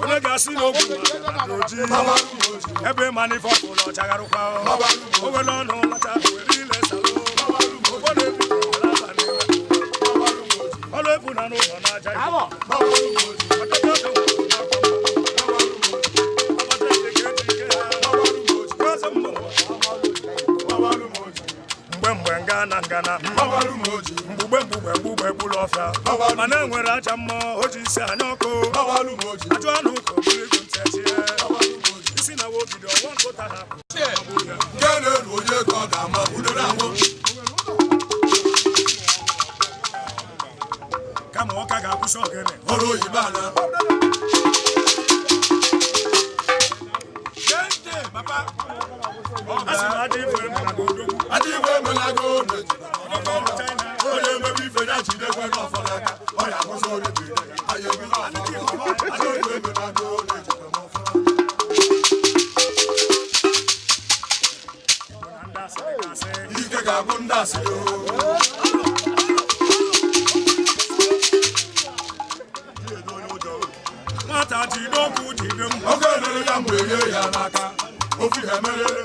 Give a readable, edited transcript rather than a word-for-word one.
onye ga-asị n'ogwu oji ebe manifọtụ ụlọ chagharụkwa o were ọnụ lọta were ile salụ ụfọdụ ebido ọlụ ebu na n'ụlọ n'aja mgbe ngana mgbugbe gburu ọfịa mana enwere aja mmụọ o ji isi anya ọkụ ajụ anụ ụkọ bụrụ ego ntị isi na wobido ọnwa nkụta ha kama ọka ga-akwụsị ogene ọrụ oyibo ana asị na adị ife emelago onye emebe ife ya jidekwe n'ọfọdụ aka ọ ya akwụsị oribiri anyị ebido ike ga-abụ ndị asịrị nwata jide okwu jide m oge elere ya mgbe nye ya n'aka ofu ihe merere